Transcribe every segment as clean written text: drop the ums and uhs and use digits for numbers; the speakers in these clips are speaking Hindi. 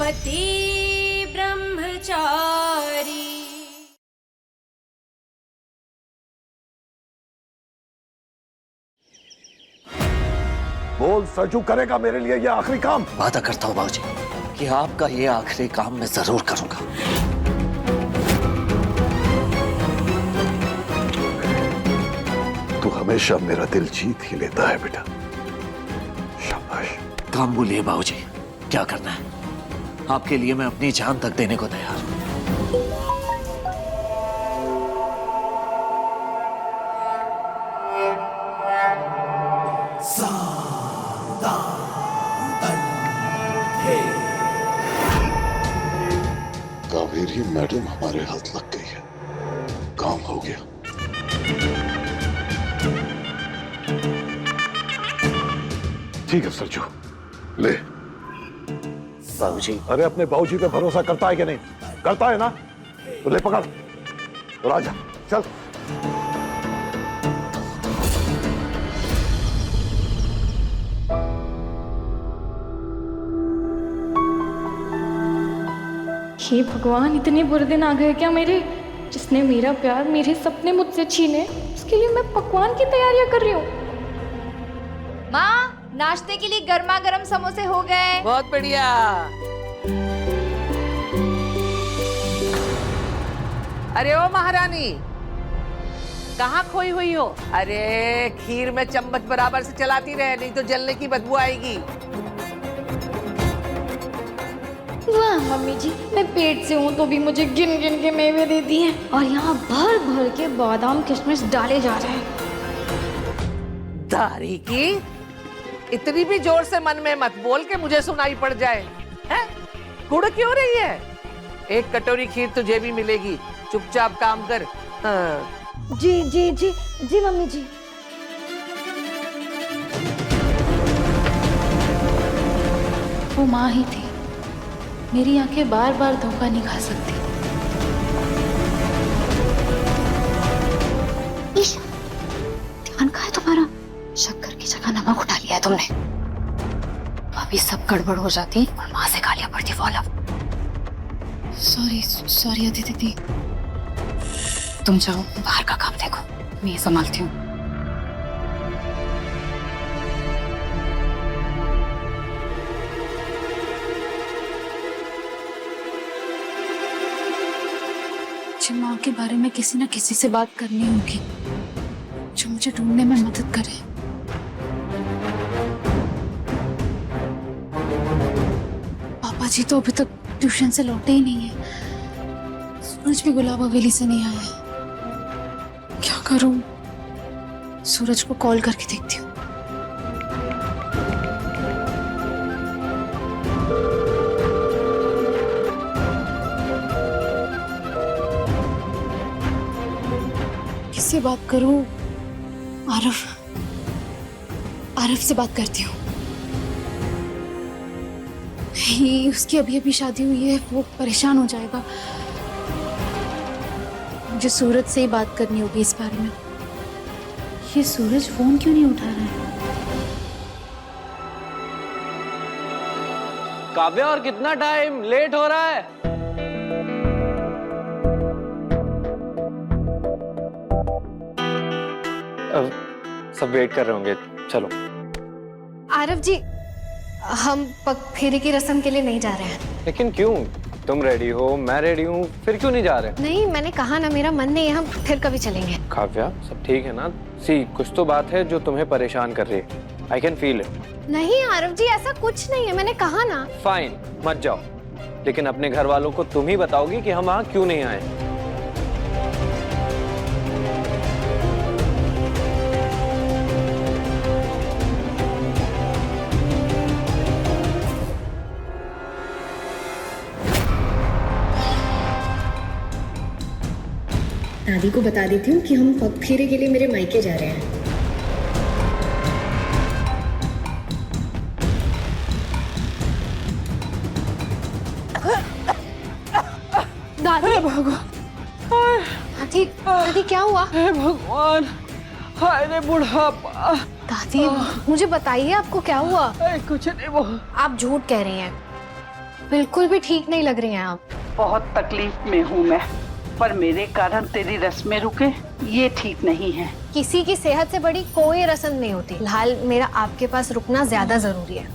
पति ब्रह्मचारी। बोल, सरजू करेगा मेरे लिए ये आखिरी काम? वादा करता हूँ बाबूजी कि आपका ये आखिरी काम मैं जरूर करूंगा। तू हमेशा मेरा दिल जीत ही लेता है बेटा, शाबाश। काम बोलिए बाबूजी, क्या करना है? आपके लिए मैं अपनी जान तक देने को तैयार हूं। कावेरी मैडम हमारे हाथ लग गई है, काम हो गया। ठीक है सरजू, ले। बाबूजी, अरे अपने बाबूजी पे भरोसा करता है कि नहीं? करता है ना? तो ले पकड़ और आजा, चल। हे भगवान, इतने बुरे दिन आ गए क्या मेरे? जिसने मेरा प्यार, मेरे सपने मुझसे छीने, उसके लिए मैं पकवान की तैयारियां कर रही हूँ। माँ, नाश्ते के लिए गर्मा गर्म समोसे हो गए। बहुत बढ़िया। अरे ओ महारानी, कहाँ खोई हुई हो? अरे खीर में चम्मच बराबर से चलाती रहे, नहीं तो जलने की बदबू आएगी। वाह मम्मी जी, मैं पेट से हूँ तो भी मुझे गिन गिन के मेवे देती हैं, और यहाँ भर भर के बादाम किशमिश डाले जा रहे हैं। दारी की, इतनी भी जोर से मन में मत बोल के मुझे सुनाई पड़ जाए। हैं? गुड़ क्यों रही है? एक कटोरी खीर तुझे भी मिलेगी, चुपचाप काम कर। हाँ। जी जी जी जी मम्मी जी। वो माँ ही थी, मेरी आंखें बार बार धोखा नहीं खा सकती। ध्यान कहाँ है तुम्हारा? शक्कर की जगह नमक उठा लिया है तुमने। अभी सब गड़बड़ हो जाती और माँ से गालियां पड़ती। फॉलो। सॉरी सॉरी अदिति दीदी, तुम जाओ बाहर का काम देखो, मैं ये संभालती हूँ। मुझे माँ के बारे में किसी न किसी से बात करनी होगी जो मुझे ढूंढने में मदद करे। पापा जी तो अभी तक ट्यूशन से लौटे ही नहीं है। सूरज भी गुलाब हवेली से नहीं आया है। क्या करूं? सूरज को कॉल करके देखती हूँ। किससे बात करूं? आरफ से बात करती हूँ। उसकी अभी अभी शादी हुई है, वो परेशान हो जाएगा। मुझे सूरज से ही बात करनी होगी इस बारे में। ये सूरज फोन क्यों नहीं उठा रहा है? काव्या, और कितना टाइम लेट हो रहा है? अब सब वेट कर रहे होंगे, चलो। आरव जी, हम पग फेरे की रस्म के लिए नहीं जा रहे हैं। लेकिन क्यों? तुम रेडी हो, मैं रेडी हूँ, फिर क्यों नहीं जा रहे? नहीं, मैंने कहा ना, मेरा मन नहीं है, हम फिर कभी चलेंगे। काव्या, सब ठीक है ना? कुछ तो बात है जो तुम्हें परेशान कर रही है। I can feel it. नहीं आरव जी, ऐसा कुछ नहीं है, मैंने कहा ना। फाइन, मत जाओ, लेकिन अपने घर वालों को तुम ही बताओगी कि हम वहाँ क्यों नहीं आए। दादी को बता देती हूँ कि हम पग फेरे के लिए मेरे मायके जा रहे हैं। दादी, दादी, दादी क्या हुआ? हे भगवान, हाय रे बुढ़ापा। दादी, मुझे बताइए आपको क्या हुआ? कुछ नहीं, वो आप झूठ कह रही हैं। बिल्कुल भी ठीक नहीं लग रही हैं आप। बहुत तकलीफ में हूँ मैं, पर मेरे कारण तेरी रस्में रुके ये ठीक नहीं है। किसी की सेहत से बड़ी कोई रस्म नहीं होती। फिलहाल मेरा आपके पास रुकना ज्यादा जरूरी है,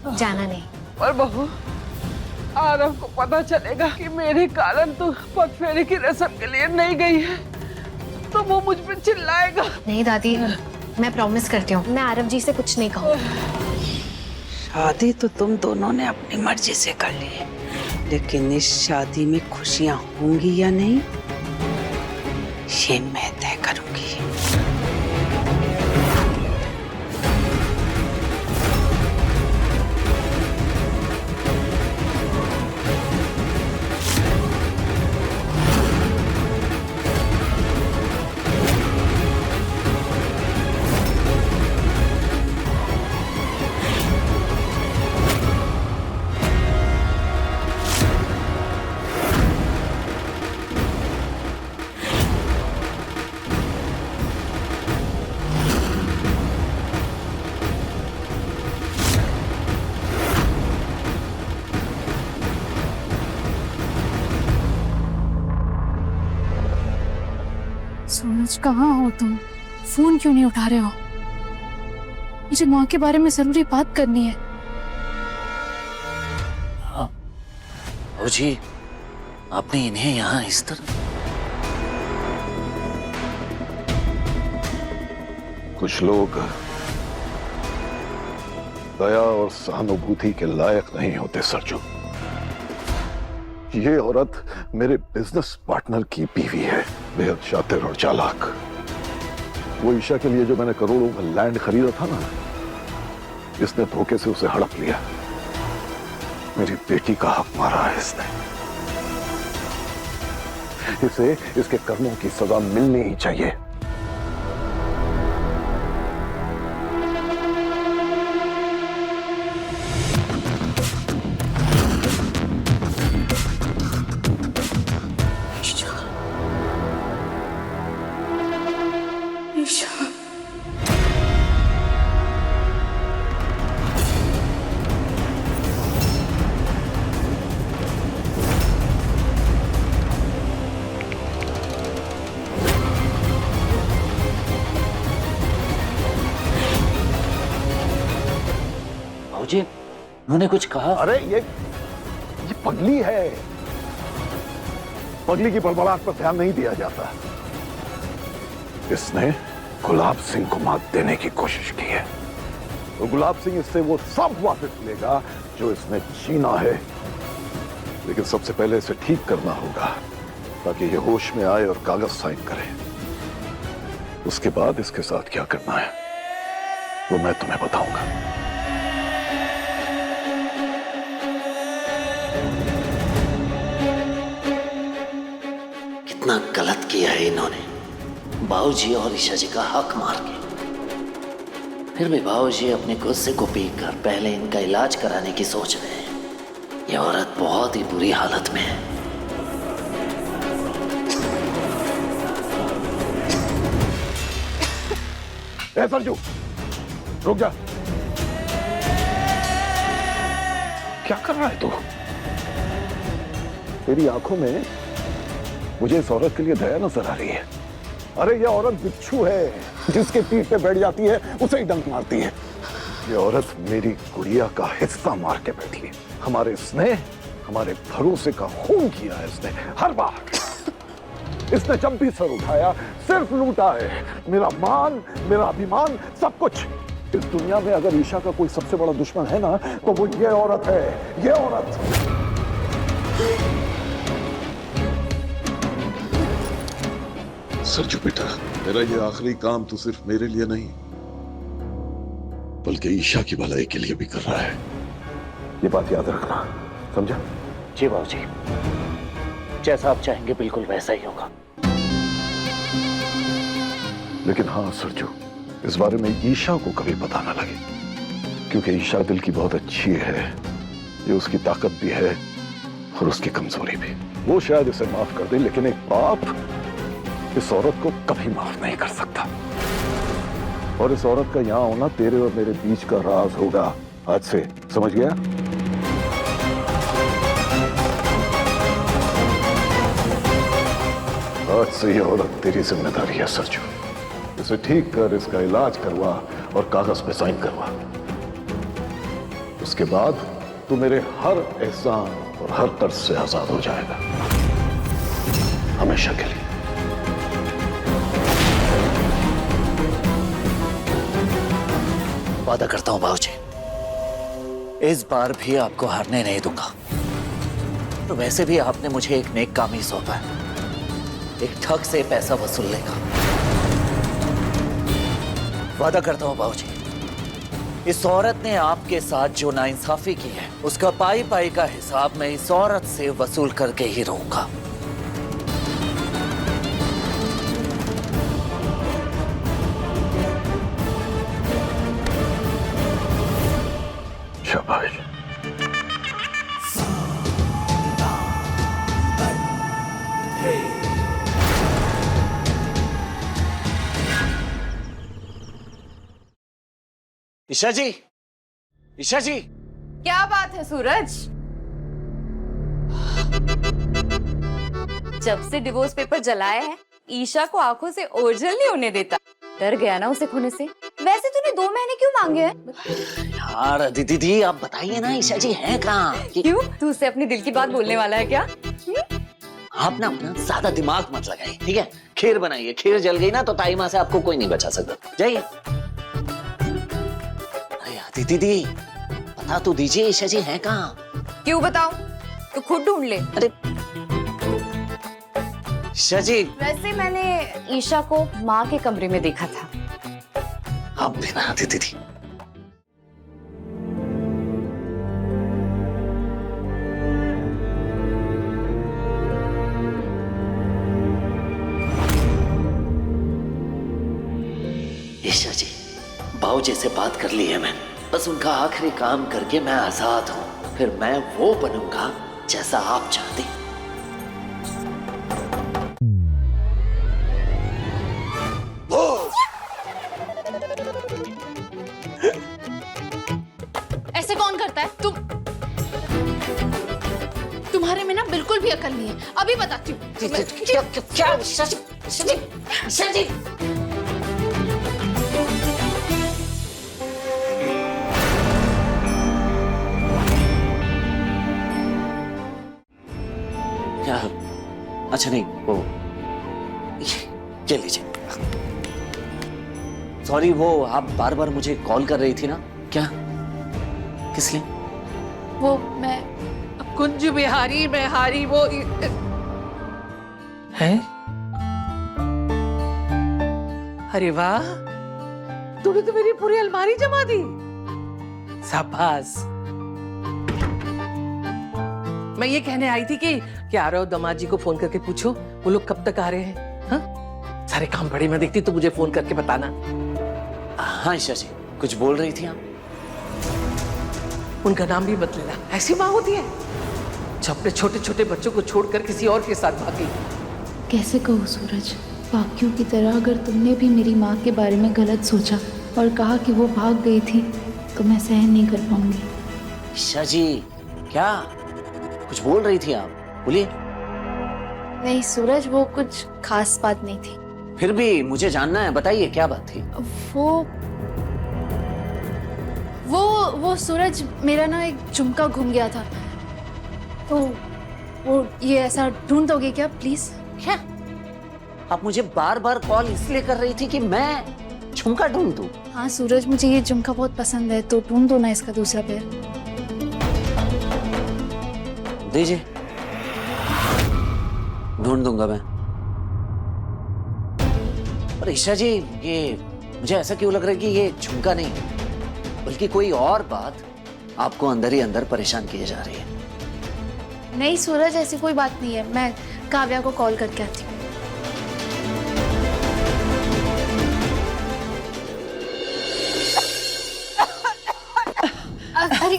जाना नहीं। पर बहू, आरव को पता चलेगा कि मेरे कारण तू पगफेरे की रस्म के लिए नहीं गई है तो वो मुझ पर चिल्लाएगा। नहीं दादी, मैं प्रॉमिस करती हूँ, मैं आरव जी से कुछ नहीं कहूँगी। शादी तो तुम दोनों ने अपनी मर्जी से कर ली, लेकिन इस शादी में खुशियां होंगी या नहीं ये मैं तय करूंगी। सूरज, कहाँ हो तुम? फोन क्यों नहीं उठा रहे हो? मुझे माँ के बारे में जरूरी बात करनी है। हाँ बाबूजी, आपने इन्हें यहाँ इस तरह। कुछ लोग दया और सहानुभूति के लायक नहीं होते सरजू। ये औरत मेरे बिजनेस पार्टनर की बीवी है, बेहद शातिर और चालाक। वो ईशा के लिए जो मैंने करोड़ों का लैंड खरीदा था ना, इसने धोखे से उसे हड़प लिया। मेरी बेटी का हक मारा है इसने। इसे इसके कर्मों की सजा मिलनी ही चाहिए। बाबूजी, उन्होंने कुछ कहा? अरे ये पगली है। पगली की बड़बड़ाहट पर ध्यान नहीं दिया जाता। इसने गुलाब सिंह को मात देने की कोशिश की है, तो गुलाब सिंह इससे वो सब वापस लेगा जो इसने छीना है। लेकिन सबसे पहले इसे ठीक करना होगा ताकि ये होश में आए और कागज साइन करे। उसके बाद इसके साथ क्या करना है वो मैं तुम्हें बताऊंगा। कितना गलत किया है इन्होंने, बाबूजी और ईशा जी का हक मार के। फिर भी बाबूजी अपने गुस्से को पी कर पहले इनका इलाज कराने की सोच रहे हैं। ये औरत बहुत ही बुरी हालत में है। ए सरजू, रुक जा। क्या कर रहा है तू? तेरी आंखों में मुझे इस औरत के लिए दया नजर आ रही है। अरे ये औरत बिच्छू है, जिसके पीठ पे बैठ जाती है उसे ही डंक मारती है। ये औरत मेरी गुड़िया का हिस्सा मार के बैठी है। हमारे स्नेह, हमारे भरोसे का खून किया है इसने हर बार। इसने जब भी सर उठाया सिर्फ लूटा है। मेरा मान, मेरा अभिमान, सब कुछ। इस दुनिया में अगर ईशा का कोई सबसे बड़ा दुश्मन है ना, तो वो ये औरत है। ये औरत। सरजू बेटा, मेरा ये आखिरी काम तो सिर्फ मेरे लिए नहीं बल्कि ईशा की भलाई के लिए भी कर रहा है। ये बात याद रखना, समझा? जी बाबूजी, जैसा आप चाहेंगे बिल्कुल वैसा ही होगा। लेकिन हाँ सरजू, इस बारे में ईशा को कभी पता ना लगे, क्योंकि ईशा दिल की बहुत अच्छी है। ये उसकी ताकत भी है और उसकी कमजोरी भी। वो शायद इसे माफ कर दे, लेकिन एक बाप इस औरत को कभी माफ नहीं कर सकता। और इस औरत का यहां होना तेरे और मेरे बीच का राज होगा आज से, समझ गया? आज से ये औरत तेरी जिम्मेदारी है सरजू। इसे ठीक कर, इसका इलाज करवा और कागज पे साइन करवा। उसके बाद तू मेरे हर एहसान और हर कर्ज से आजाद हो जाएगा, हमेशा के लिए। वादा करता हूं बाबूजी, इस बार भी आपको हारने नहीं दूंगा। तो वैसे भी आपने मुझे एक नेक काम ही सौंपा है, एक ठग से पैसा वसूलने का। वादा करता हूं बाबूजी, इस औरत ने आपके साथ जो नाइंसाफी की है उसका पाई पाई का हिसाब मैं इस औरत से वसूल करके ही रहूंगा। शाबाश। ईशा जी, ईशा जी, क्या बात है सूरज? जब से डिवोर्स पेपर जलाया है, ईशा को आंखों से ओझल नहीं होने देता। डर गया ना उसे खोने से। वैसे तूने 2 महीने क्यों मांगे हैं? यार दीदी आप बताइए ना, ईशा जी हैं कहाँ? क्यों? तू उससे अपनी दिल की बात बोलने वाला है क्या? आप ना अपना ज्यादा दिमाग मत लगाइए, ठीक है? खीर बनाइए, खीर जल गई ना तो ताई माँ से आपको कोई नहीं बचा सकता। जाइए। दीदी बता तो दीजिए, ईशा जी हैं कहाँ? क्यों बताऊं? तो खुद ढूंढ ले। अरे ईशा जी, वैसे मैंने ईशा को माँ के कमरे में देखा था। आप भी ना दीदी। ईशा जी, बाबूजी से बात कर ली है मैंने। बस उनका आखिरी काम करके मैं आजाद हूं, फिर मैं वो बनूंगा जैसा आप चाहते। ऐसे कौन करता है? तुम्हारे में ना बिल्कुल भी अकल नहीं है। अभी बताती हूँ। क्या ईशा जी? अच्छा नहीं, वो ये लीजिए। सॉरी, वो आप बार बार मुझे कॉल कर रही थी ना? क्या? किस लिए? वो मैं कुंज बिहारी में हारी वो है। अरे वाह, तूने तो मेरी पूरी अलमारी जमा दी। शाबाश। मैं ये कहने आई थी कि आरव दामाद जी को फोन करके पूछो वो लोग कब तक आ रहे हैं। हाँ? सारे काम पड़े, मैं देखती तो मुझे फोन करके बताना। हाँ ईशा जी, कुछ बोल रही थी आप? उनका नाम भी मत लेना, ऐसी माँ होती है जो अपने छोटे छोटे बच्चों को छोड़कर किसी और के साथ भागी। कैसे कहूँ सूरज, बाकियों की तरह अगर तुमने भी मेरी माँ के बारे में गलत सोचा और कहा कि वो भाग गई थी तो मैं सहन नहीं कर पाऊंगी। ईशा जी, क्या कुछ बोल रही थी आप? बोलिए। नहीं सूरज, वो कुछ खास बात नहीं थी। फिर भी मुझे जानना है, बताइए क्या बात थी? वो सूरज, मेरा ना एक झुमका घूम गया था, तो वो ये ऐसा ढूंढ दोगे क्या प्लीज? क्या आप मुझे बार बार कॉल इसलिए कर रही थी कि मैं झुमका ढूंढ दूं? हाँ सूरज, मुझे ये झुमका बहुत पसंद है, तो ढूंढ दो ना इसका दूसरा पैर। दीजिए, ढूंढ दूंगा मैं। और ईशा जी, ये मुझे ऐसा क्यों लग रहा है कि ये झुमका नहीं बल्कि कोई और बात आपको अंदर ही अंदर परेशान किए जा रही है। नहीं सूरज, ऐसी कोई बात नहीं है, मैं काव्या को कॉल करके आती हूँ।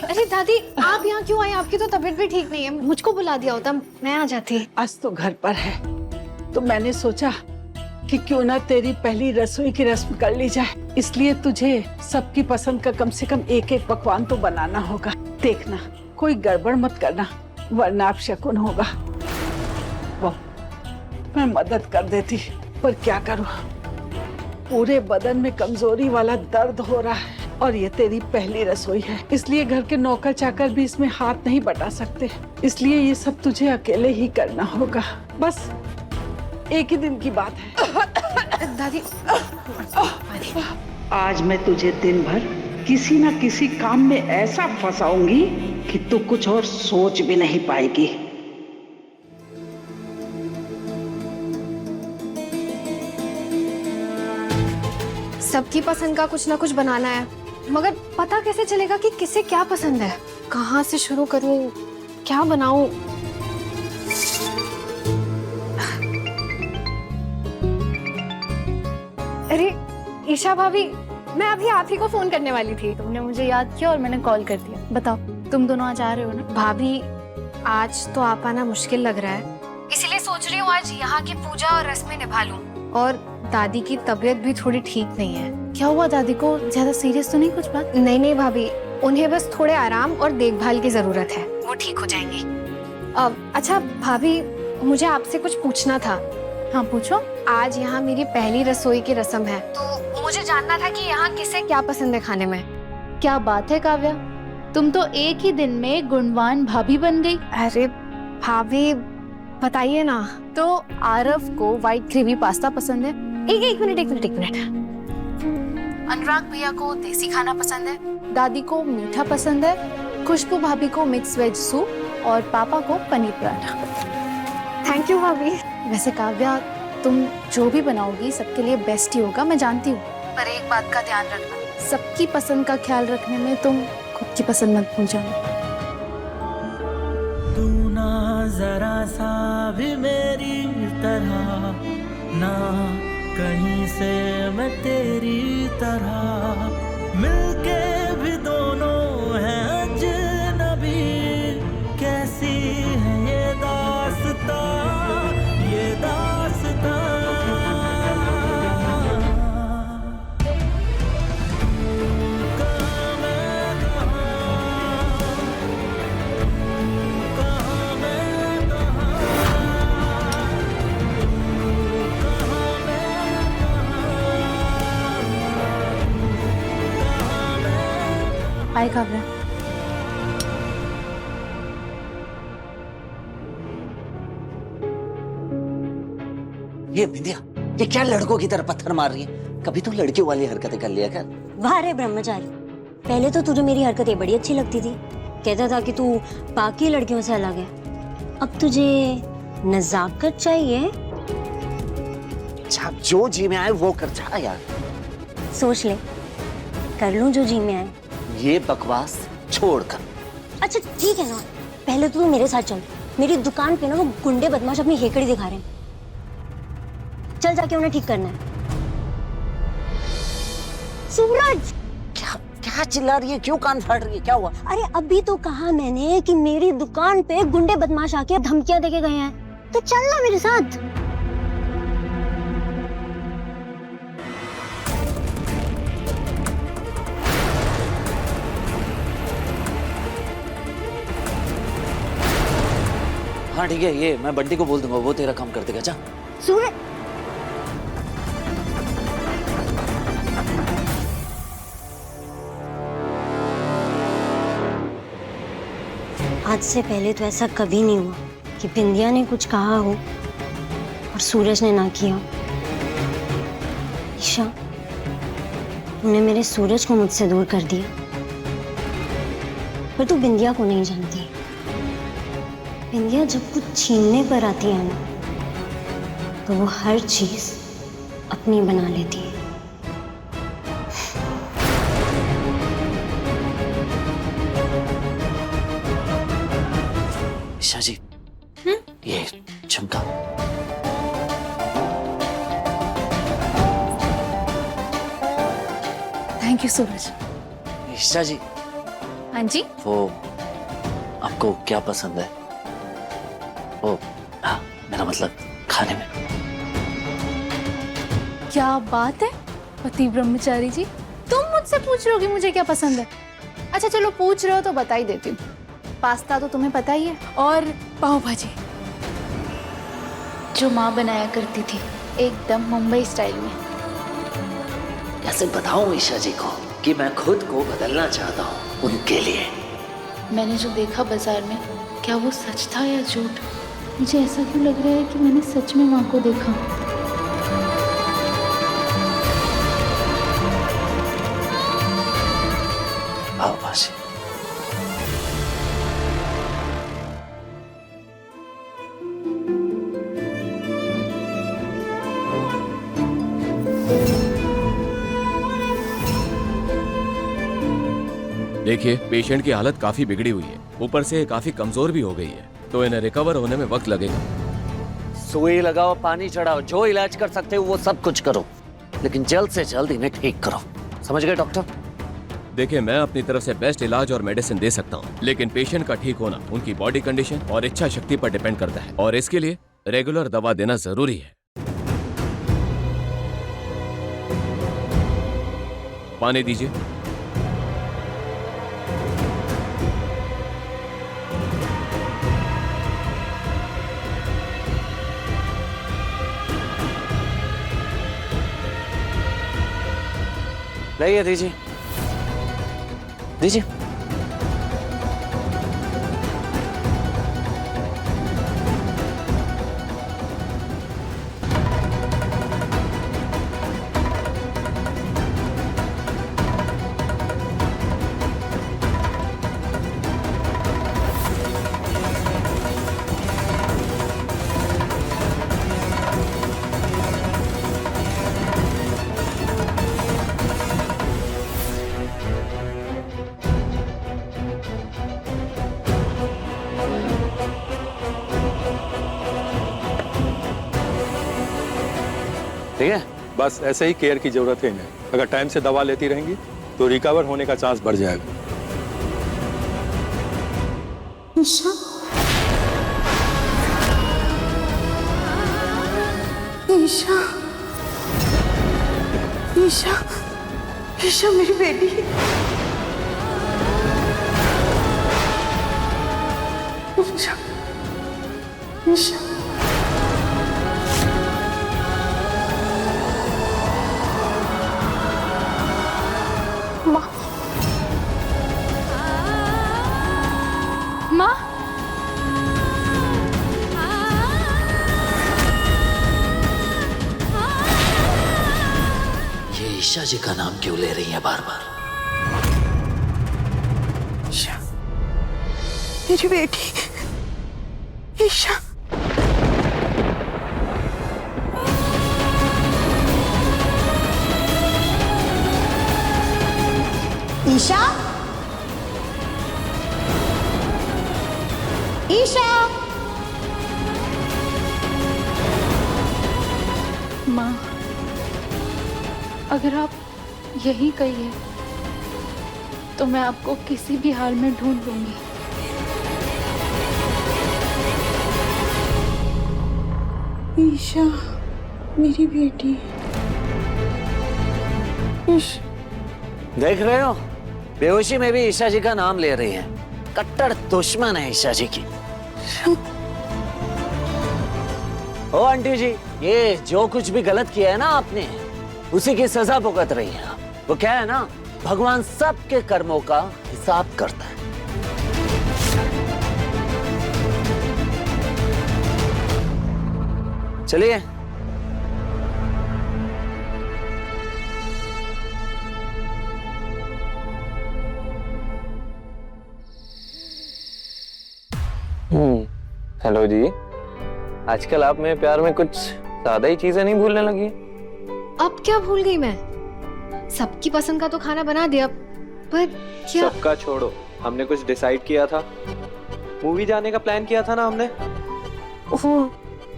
अरे दादी, आप यहाँ क्यों आई? आपकी तो तबीयत भी ठीक नहीं है, मुझको बुला दिया होता, मैं आ जाती। आज तो घर पर है तो मैंने सोचा कि क्यों ना तेरी पहली रसोई की रस्म कर ली जाए, इसलिए तुझे सबकी पसंद का कम से कम एक एक पकवान तो बनाना होगा। देखना कोई गड़बड़ मत करना वरना आप शकुन होगा। वो मैं मदद कर देती, पर क्या करूं, पूरे बदन में कमजोरी वाला दर्द हो रहा है और ये तेरी पहली रसोई है, इसलिए घर के नौकर चाकर भी इसमें हाथ नहीं बटा सकते, इसलिए ये सब तुझे अकेले ही करना होगा। बस एक ही दिन की बात है। दादी आज मैं तुझे दिन भर किसी ना किसी काम में ऐसा फंसाऊंगी कि तू कुछ और सोच भी नहीं पाएगी। सबकी पसंद का कुछ ना कुछ बनाना है, मगर पता कैसे चलेगा कि किसे क्या पसंद है? कहाँ से शुरू करूं, क्या बनाऊं? अरे ईशा भाभी, मैं अभी आप ही को फोन करने वाली थी। तुमने मुझे याद किया और मैंने कॉल कर दिया। बताओ, तुम दोनों आज आ रहे हो ना? भाभी आज तो आप आना मुश्किल लग रहा है, इसलिए सोच रही हूँ आज यहाँ की पूजा और रस्में निभा लूं। और दादी की तबीयत भी थोड़ी ठीक नहीं है। क्या हुआ दादी को? ज्यादा सीरियस तो नहीं कुछ बात? नहीं नहीं भाभी, उन्हें बस थोड़े आराम और देखभाल की जरूरत है, वो ठीक हो जाएंगी। अच्छा भाभी, मुझे आपसे कुछ पूछना था। हाँ पूछो। आज यहाँ मेरी पहली रसोई की रस्म है, तो मुझे जानना था कि यहाँ किसे क्या पसंद है खाने में। क्या बात है काव्या, तुम तो एक ही दिन में गुणवान भाभी बन गई। अरे भाभी बताइए ना। तो आरव को व्हाइट ग्रेवी पास्ता पसंद है। एक मिनट। अनुराग भैया को देसी खाना पसंद है, दादी को मीठा पसंद है, खुशबू भाभी को मिक्स वेज सूप और पापा को पनीर पराठा। थैंक यू भाभी। वैसे काव्या, तुम जो भी बनाओगी सबके लिए बेस्ट ही होगा, मैं जानती हूँ, पर एक बात का ध्यान रखना, सबकी पसंद का ख्याल रखने में तुम खुद की पसंद मत भूल जाना। तू ना जरा सा भी मेरी तरह, ना कहीं से मैं तेरी तरह, मिलके भी दोनों हैं अजनबी, कैसी है ये दास्तां, ये दास्तां। हाय काव्या। ये बिंदिया, ये क्या लड़कों की तरह पत्थर मार रही है? कभी तो लड़कियों वाली हरकतें कर लिया कर। वाह रे ब्रह्मचारी, पहले तो तुझे मेरी हरकतें बड़ी अच्छी लगती थी, कहता था कि तू बाकी लड़कियों से अलग है। अब तुझे नजाकत चाहिए। अच्छा, जो जी में आए वो कर जा यार। सोच ले, कर लूं जो जी में आए। ये बकवास छोड़कर। अच्छा ठीक है ना, पहले तो तू मेरे साथ चल। मेरी दुकान पे ना वो गुंडे बदमाश अपनी हेकड़ी दिखा रहे हैं, चल जाके उन्हें ठीक करना है। सूरज, क्या चिल्ला रही है? क्यों कान फाड़ रही है? क्या हुआ? अरे अभी तो कहा मैंने कि मेरी दुकान पे गुंडे बदमाश आके धमकियां देके गए हैं, तो चल ना मेरे साथ। हाँ ठीक है, ये मैं बंटी को बोल दूंगा, वो तेरा काम कर देगा। जा सूरज, आज से पहले तो ऐसा कभी नहीं हुआ कि बिंदिया ने कुछ कहा हो और सूरज ने ना किया। ईशा, तूने मेरे सूरज को मुझसे दूर कर दिया, पर तू बिंदिया को नहीं जानती। बिंदिया जब कुछ छीनने पर आती है ना, तो वो हर चीज अपनी बना लेती है। ईशा जी, ये झुमका। थैंक यू सूरज। ईशा जी, हाँ जी, वो आपको क्या पसंद है? वो हाँ, मेरा मतलब खाने में। क्या बात है पति ब्रह्मचारी जी, तुम मुझसे पूछ रहे हो कि मुझे क्या पसंद है? अच्छा चलो, पूछ रहे हो तो बता ही देती हूँ। पास्ता तो तुम्हें पता ही है, और पाव भाजी। जो माँ बनाया करती थी, एकदम मुंबई स्टाइल में। कैसे बताऊं ईशा जी को कि मैं खुद को बदलना चाहता हूँ उनके लिए। मैंने जो देखा बाजार में, क्या वो सच था या झूठ? मुझे ऐसा क्यों लग रहा है कि मैंने सच में माँ को देखा। आओ बाजी। देखिए, पेशेंट की हालत काफी बिगड़ी हुई है, ऊपर से काफी कमजोर भी हो गई है, तो इन्हें रिकवर होने में वक्त लगेगा। सुई लगाओ, पानी चढ़ाओ, जो इलाज कर सकते हो वो सब कुछ करो, लेकिन जल्द से जल्द इन्हें ठीक करो। समझ गए डॉक्टर? देखिए, मैं अपनी तरफ से बेस्ट इलाज और मेडिसिन दे सकता हूँ, लेकिन पेशेंट का ठीक होना उनकी बॉडी कंडीशन और इच्छा शक्ति पर डिपेंड करता है, और इसके लिए रेगुलर दवा देना जरूरी है। पानी दीजिए। लाइए, दीजिए दीजिए। ठीक है, बस ऐसे ही केयर की जरूरत है इन्हें। अगर टाइम से दवा लेती रहेंगी तो रिकवर होने का चांस बढ़ जाएगा। ईशा, ईशा, ईशा, ईशा मेरी बेटी। ईशा, ईशा, माँ, माँ, ये ईशा जी का नाम क्यों ले रही है बार बार? ईशा, मेरी बेटी ईशा। ईशा, ईशा। माँ, अगर आप यही कहिए तो मैं आपको किसी भी हाल में ढूंढ लूंगी। ईशा मेरी बेटी। ईशा, देख रहे हो, बेहोशी में भी ईशा जी का नाम ले रही है। कट्टर दुश्मन है ईशा जी की। ओ आंटी जी, ये जो कुछ भी गलत किया है ना आपने, उसी की सजा भुगत रही है। वो क्या है ना, भगवान सबके कर्मों का हिसाब करता है। चलिए। हेलो जी, आजकल आप मेरे प्यार में कुछ ज्यादा ही चीजें नहीं भूलने लगी? अब क्या भूल गई मैं? सबकी पसंद का तो खाना बना दिया, पर क्या? सबका छोड़ो, हमने कुछ डिसाइड किया था। मूवी जाने का प्लान किया था ना हमने।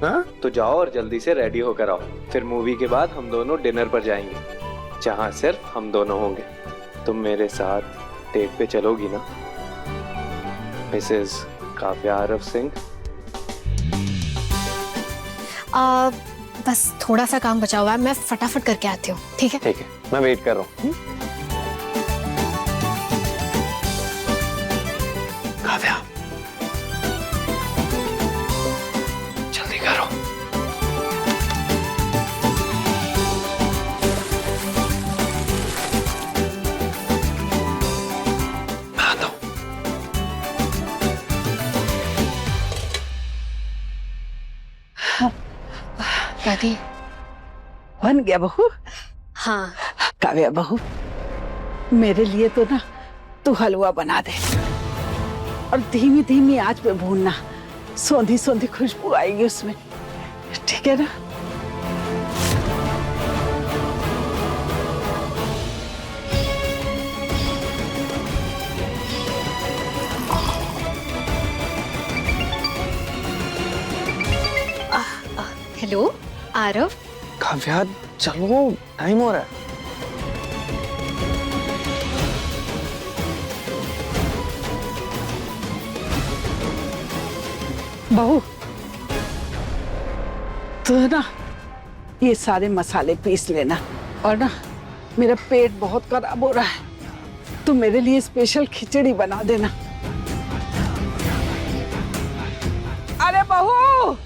हाँ? तो जाओ और जल्दी से रेडी होकर आओ। फिर मूवी के बाद हम दोनों डिनर पर जाएंगे, जहाँ सिर्फ हम दोनों होंगे। तुम मेरे साथ डेट पे चलोगी ना, मिसेस काव्या आरव सिंह? बस थोड़ा सा काम बचा हुआ है, मैं फटाफट करके आती हूँ। ठीक है? ठीक है, मैं वेट कर रहा हूँ। काव्या, जल्दी करो। दादी बन गया बहू? हाँ। काव्या बहू, मेरे लिए तो ना तू हलवा बना दे और धीमी धीमी आंच पे भूनना, सौंधी सौंधी खुशबू आएगी उसमें, ठीक है ना? हेलो आरव। काव्या चलो, टाइम हो रहा है। बहू, तो ना ये सारे मसाले पीस लेना, और ना मेरा पेट बहुत खराब हो रहा है, तो मेरे लिए स्पेशल खिचड़ी बना देना। अरे बहू।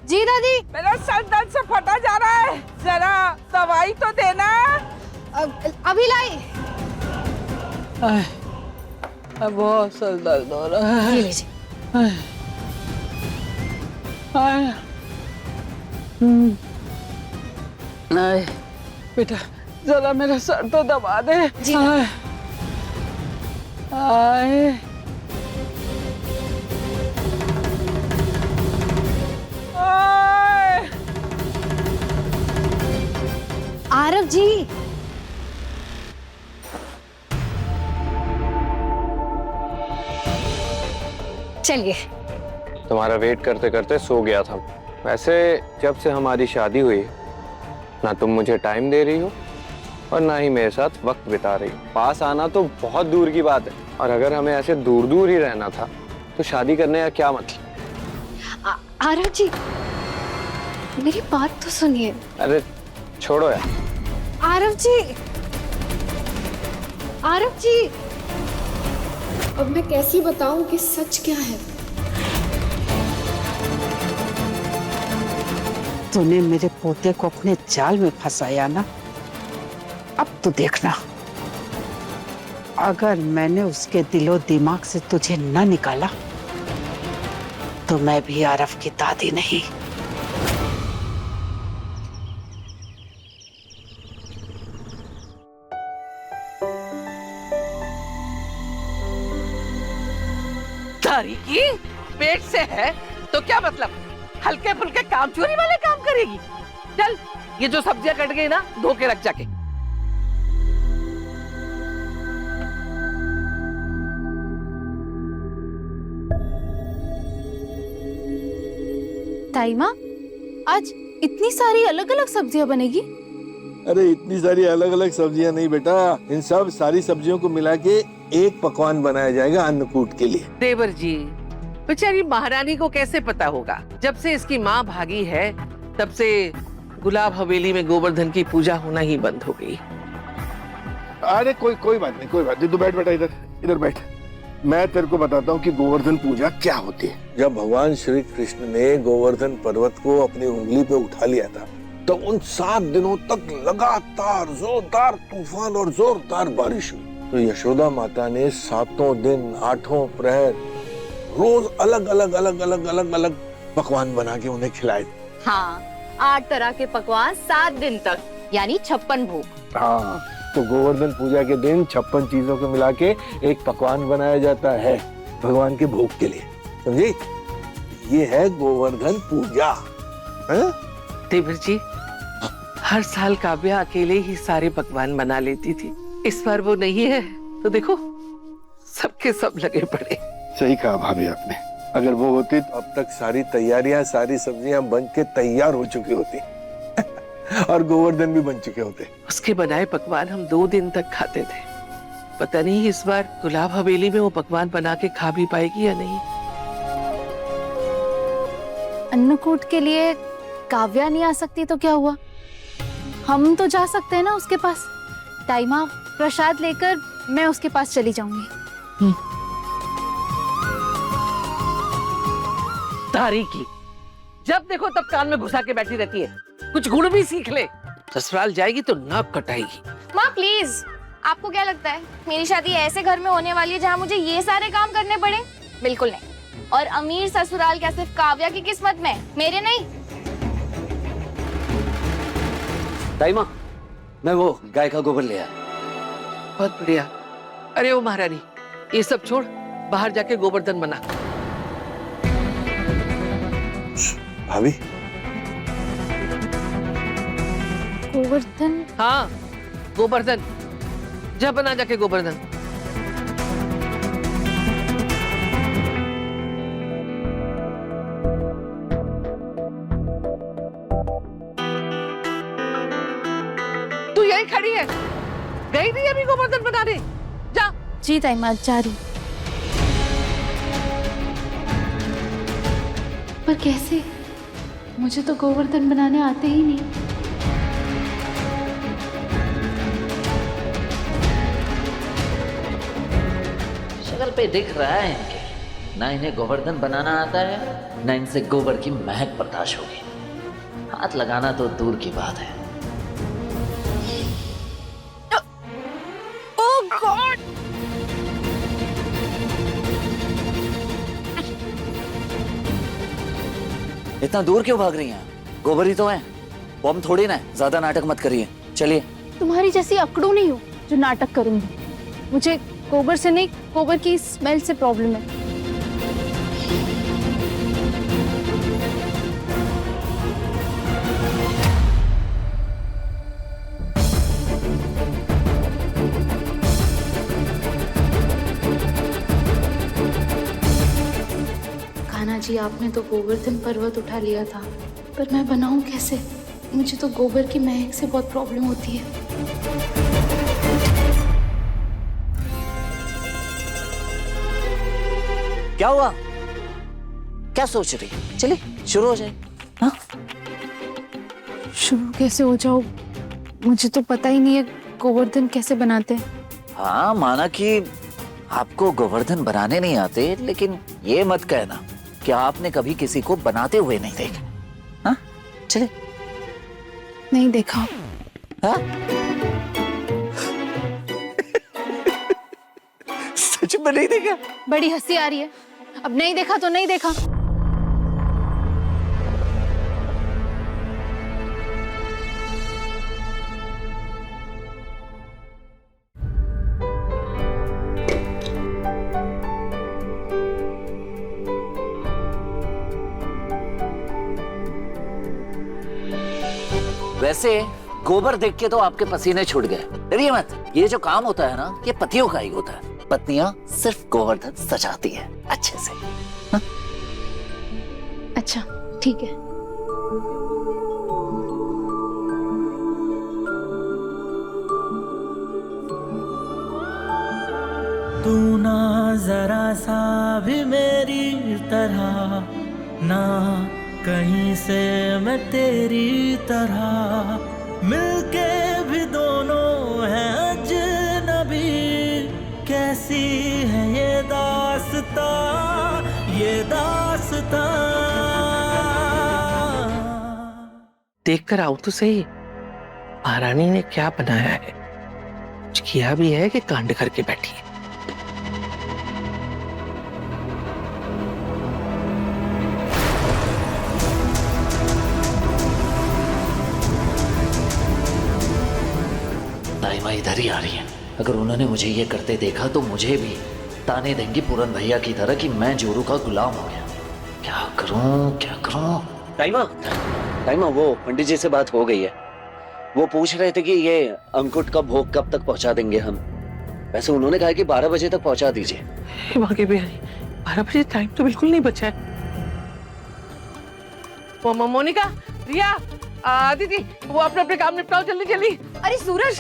जी दादी। मेरा सर दर्द से फटा जा रहा है, जरा दवाई तो देना। अभी लाई। बहुत सर दर्द हो रहा है। ये लीजिए। बेटा जरा मेरा सर तो दबा दे। जी। आरव जी। चलिए। तुम्हारा वेट करते करते सो गया था। वैसे जब से हमारी शादी हुई ना तुम मुझे टाइम दे रही हो और ना ही मेरे साथ वक्त बिता रही हो। पास आना तो बहुत दूर की बात है, और अगर हमें ऐसे दूर दूर ही रहना था तो शादी करने का क्या मतलब। आरव जी मेरी बात तो सुनिए। अरे छोड़ो यार। आरव जी। आरव जी। अब मैं कैसे बताऊं कि सच क्या है। तूने मेरे पोते को अपने जाल में फंसाया ना, अब तो देखना, अगर मैंने उसके दिलो दिमाग से तुझे न निकाला तो मैं भी आरव की दादी नहीं। दारी की पेट से है तो क्या मतलब, हल्के फुल्के काम चोरी वाले काम करेगी। चल ये जो सब्जियां कट गई ना धो के रख जाके। ताई माँ, आज इतनी सारी अलग अलग सब्जियां बनेगी? अरे इतनी सारी अलग अलग सब्जियां नहीं बेटा, इन सब सारी सब्जियों को मिला के एक पकवान बनाया जाएगा अन्नकूट के लिए। देवर जी, बेचारी महारानी को कैसे पता होगा? जब से इसकी माँ भागी है तब से गुलाब हवेली में गोवर्धन की पूजा होना ही बंद हो गई। अरे कोई बात नहीं, कोई बात नहीं, तू बैठ बेटा, इधर बैठ। मैं तेरे को बताता हूँ कि गोवर्धन पूजा क्या होती है। जब भगवान श्री कृष्ण ने गोवर्धन पर्वत को अपनी उंगली पे उठा लिया था तो उन 7 दिनों तक लगातार जोरदार तूफान और जोरदार बारिश हुई। तो यशोदा माता ने 7 दिन 8 प्रहर रोज अलग अलग पकवान बना के उन्हें खिलाए। हाँ, 8 तरह के पकवान 7 दिन तक, यानी 56 भोग। हाँ, तो गोवर्धन पूजा के दिन 56 चीजों को मिला के एक पकवान बनाया जाता है भगवान के भोग के लिए, समझी? ये है गोवर्धन पूजा। देवर जी, हर साल काव्या अकेले ही सारे पकवान बना लेती थी, इस बार वो नहीं है तो देखो सबके सब लगे पड़े। सही कहा भाभी आपने, अगर वो होती तो अब तक सारी तैयारियां, सारी सब्जियां बन के तैयार हो चुकी होती और गोवर्धन भी बन चुके होते। उसके बनाए पकवान हम 2 दिन तक खाते थे। पता नहीं इस बार गुलाब हवेली में वो पकवान बना के खा भी पाएगी या नहीं। अन्नकूट के लिए काव्या नहीं आ सकती तो क्या हुआ, हम तो जा सकते हैं ना उसके पास। ताई माँ, प्रसाद लेकर मैं उसके पास चली जाऊंगी। तारी की जब देखो तब कान में घुसा के बैठी रहती है, कुछ गुण भी सीख ले। ससुराल जाएगी तो नाक कटाएगी। माँ प्लीज, आपको क्या लगता है मेरी शादी ऐसे घर में होने वाली है जहाँ मुझे ये सारे काम करने पड़े? बिल्कुल नहीं। और अमीर ससुराल क्या सिर्फ काव्या की किस्मत में, मेरे नहीं। ताई माँ, मैं वो गाय का गोबर ले आया। बहुत बढ़िया। अरे ओ महारानी, ये सब छोड़, बाहर जाके गोवर्धन बना। भाभी, गोवर्धन? हाँ, गोवर्धन। जा बना जाके गोवर्धन। तू यहीं खड़ी है, गई नहीं अभी गोवर्धन बनाने? जा। जी ताई माँ, जा रही। पर कैसे? मुझे तो गोवर्धन बनाने आते ही नहीं। शक्ल पे दिख रहा है इनके, ना इन्हें गोवर्धन बनाना आता है, ना इनसे गोबर की महक बर्दाश्त होगी। हाथ लगाना तो दूर की बात है। ओह गॉड! इतना दूर क्यों भाग रही हैं? गोबर ही तो है, बम थोड़ी ना है। ज्यादा नाटक मत करिए, चलिए। तुम्हारी जैसी अकड़ू नहीं हूँ जो नाटक करूंगी। मुझे गोबर से नहीं, गोबर की स्मेल से प्रॉब्लम है। कान्हा जी, आपने तो गोवर्धन पर्वत उठा लिया था, पर मैं बनाऊं कैसे? मुझे तो गोबर की महक से बहुत प्रॉब्लम होती है। क्या हुआ? क्या सोच रही है? चलिए शुरू हो जाए। हाँ? शुरू कैसे हो जाओ? मुझे तो पता ही नहीं है गोवर्धन कैसे बनाते हैं। हाँ, माना कि आपको गोवर्धन बनाने नहीं आते, लेकिन ये मत कहना कि आपने कभी किसी को बनाते हुए नहीं देखा। हाँ? चलिए। नहीं देखा। हाँ? सच में नहीं देखा? बड़ी हंसी आ रही है। अब नहीं देखा तो नहीं देखा। वैसे गोबर देख के तो आपके पसीने छूट गए। डरिए मत, ये जो काम होता है ना, ये पतियों का ही होता है। पत्नियां सिर्फ गोवर्धन सजाती है अच्छे से। हा? अच्छा, ठीक है। तू ना जरा सा भी मेरी तरह, ना कहीं से मैं तेरी तरह, मिलके भी दोनों हैं अजनबी। कैसी है ये दास्ता, ये दास्ता। देख कर आओ तो सही, महारानी ने क्या बनाया है। कुछ किया भी है कि कांड करके बैठी है। ताईमा इधर ही आ रही है। अगर उन्होंने मुझे ये करते देखा तो मुझे भी ताने देंगी पूरन भैया की तरह कि मैं जोरू का गुलाम हो गया। क्या करूं, क्या करूं? ताईमा, वो पंडित जी से बात हो गई है। वो पूछ रहे थे कि ये अंकुट का भोग कब तक पहुंचा देंगे हम। वैसे उन्होंने कहा कि 12 बजे तक पहुंचा दीजिए। 12 बजे टाइम तो बिल्कुल नहीं बचा है। मोनिका, रिया, दीदी, वो अपने अपने काम निपटाओ जल्दी जल्दी। अरे सूरज,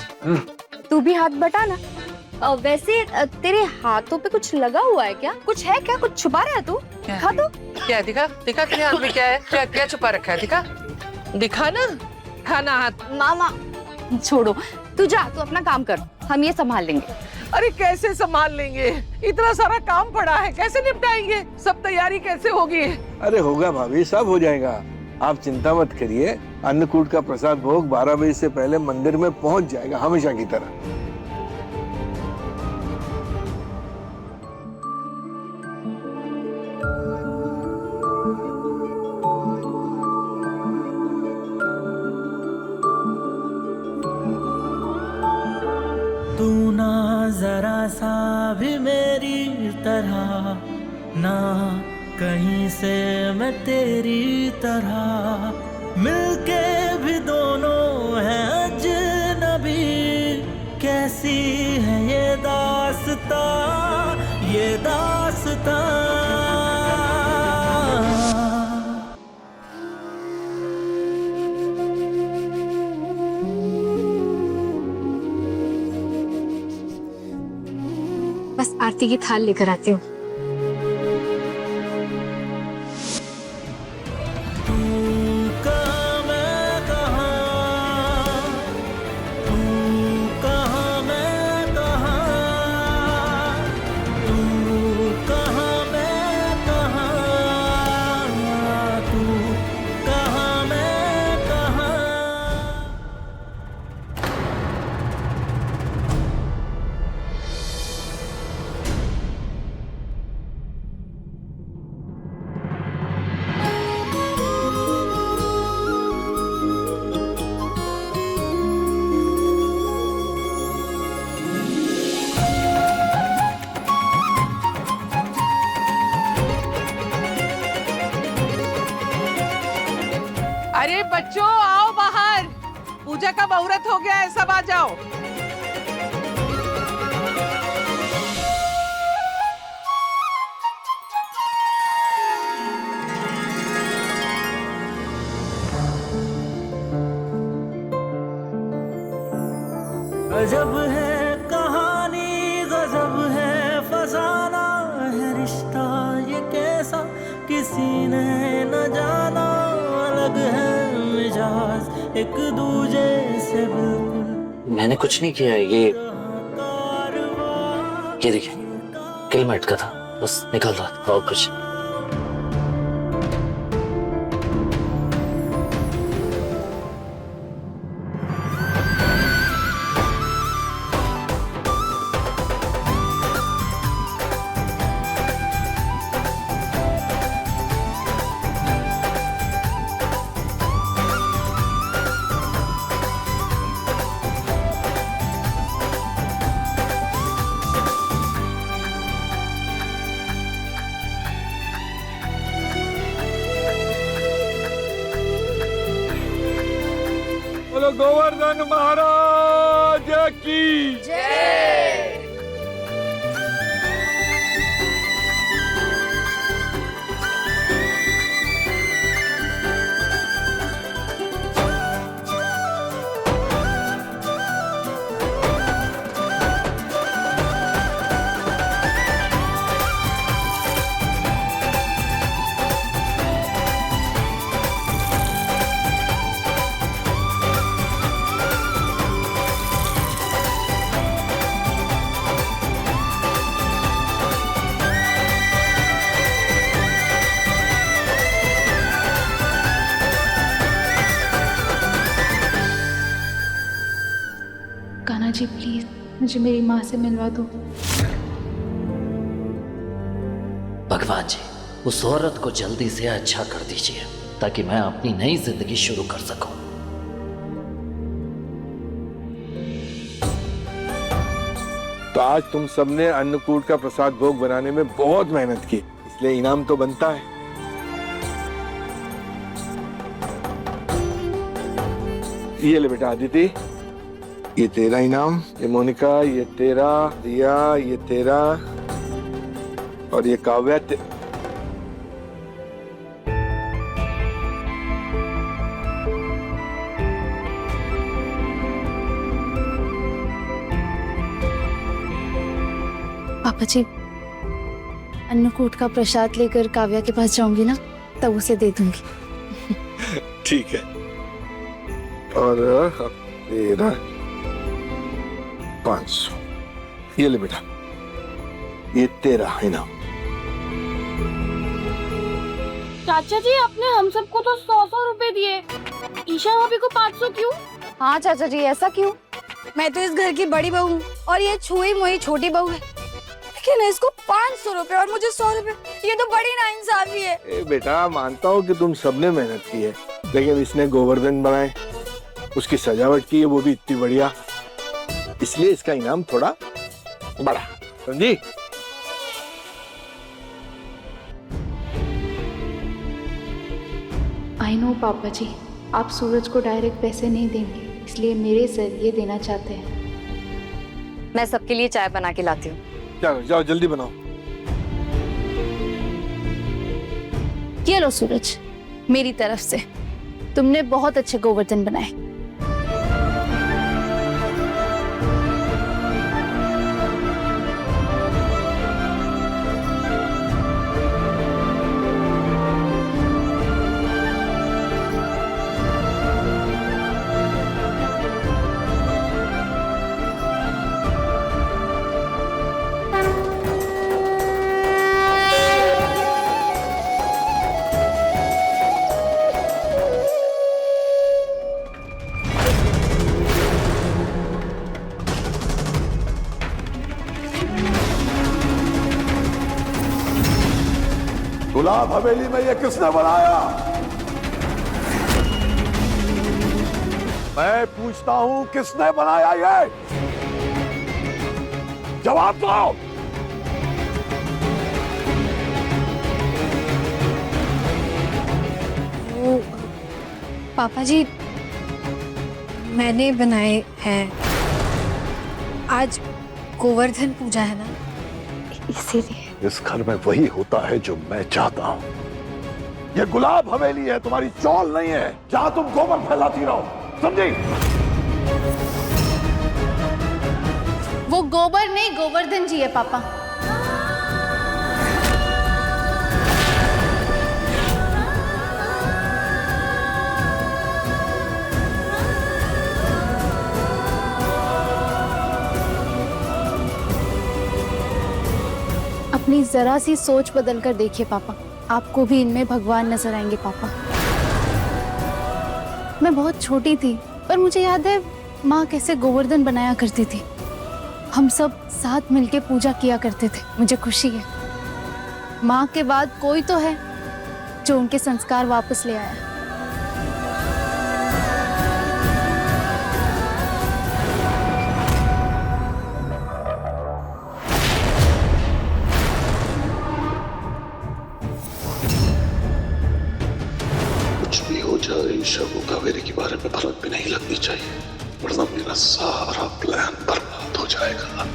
तू भी हाथ बटा ना। वैसे तेरे हाथों पे कुछ लगा हुआ है क्या? कुछ है क्या? कुछ छुपा रहा है तू? दिखा तो। क्या है? दिखा दिखा तेरे हाथ में क्या है? क्या क्या छुपा रखा है? दिखा दिखा ना, खाना हाथ। मामा छोड़ो, तू जा, तू अपना काम कर, हम ये संभाल लेंगे। अरे कैसे संभाल लेंगे? इतना सारा काम पड़ा है, कैसे निपटाएंगे? सब तैयारी कैसे होगी? अरे होगा भाभी, सब हो जाएगा। आप चिंता मत करिए। अन्नकूट का प्रसाद भोग 12 बजे से पहले मंदिर में पहुंच जाएगा, हमेशा की तरह। सा भी मेरी तरह, ना कहीं से मैं तेरी तरह, मिलके भी दोनों हैं अजनबी। कैसी है ये दास्तां, ये दास्तां। बस आरती की थाल लेकर आती हूँ। अरे बच्चों आओ बाहर, पूजा का मुहूर्त हो गया है, सब आ जाओ। गजब है कहानी, गजब है फसाना, है रिश्ता ये कैसा किसी ने न जाना। अलग है मिजाज एक दूजे से बिल्कुल। मैंने कुछ नहीं किया, ये देखिए किल में अटका था, बस निकल रहा था और कुछ। बोलो गोवर्धन महाराज की जय। कान्हा जी प्लीज मुझे मेरी माँ से मिलवा दो। भगवान जी उस औरत को जल्दी से अच्छा कर दीजिए ताकि मैं अपनी नई जिंदगी शुरू कर सकूं। तो आज तुम सबने अन्नकूट का प्रसाद भोग बनाने में बहुत मेहनत की, इसलिए इनाम तो बनता है। ये ले बेटा आदिति, ये तेरा इनाम, ये मोनिका, ये तेरा, रिया, ये तेरा, और ये काव्या पापा जी, अन्नकूट का प्रसाद लेकर काव्या के पास जाऊंगी ना, तब उसे दे दूंगी। ठीक है। और तेरा 500, ये ले बेटा, ये तेरा इनाम। चाचा जी आपने हम सबको तो 100-100 रुपए दिए, ईशा भाभी को 500 क्यों? हाँ चाचा जी ऐसा क्यों? मैं तो इस घर की बड़ी बहू हूँ और ये छुई मुई छोटी बहू है, लेकिन इसको 500 रुपए और मुझे 100 रुपए, ये तो बड़ी नाइंसाफी है। ए बेटा मानता हूँ कि तुम सबने मेहनत की है, लेकिन इसने गोवर्धन बनाए, उसकी सजावट की है वो भी इतनी बढ़िया, इसलिए इसका इनाम थोड़ा बड़ा। समझी? आई नो पापा जी, आप सूरज को डायरेक्ट पैसे नहीं देंगे, इसलिए मेरे जरिए देना चाहते हैं। मैं सबके लिए चाय बना के लाती हूँ। क्या जाओ जल्दी बनाओ। ये लो सूरज, मेरी तरफ से तुमने बहुत अच्छे गोवर्धन बनाए। गुलाब हवेली में ये किसने बनाया? मैं पूछता हूं किसने बनाया ये? जवाब दो। वो पापा जी मैंने बनाए हैं। आज गोवर्धन पूजा है ना, इसीलिए। इस घर में वही होता है जो मैं चाहता हूं। ये गुलाब हवेली है, तुम्हारी चौल नहीं है जहां तुम गोबर फैलाती रहो, समझी? वो गोबर नहीं, गोवर्धन जी है पापा। अपनी जरा सी सोच बदल कर देखिए पापा, आपको भी इनमें भगवान नजर आएंगे पापा। मैं बहुत छोटी थी, पर मुझे याद है माँ कैसे गोवर्धन बनाया करती थी। हम सब साथ मिलके पूजा किया करते थे। मुझे खुशी है माँ के बाद कोई तो है जो उनके संस्कार वापस ले आया। कुछ भी हो जाए ईशा को कावेरी के बारे में भनक भी नहीं लगनी चाहिए, वरना मेरा सारा प्लान बर्बाद हो जाएगा।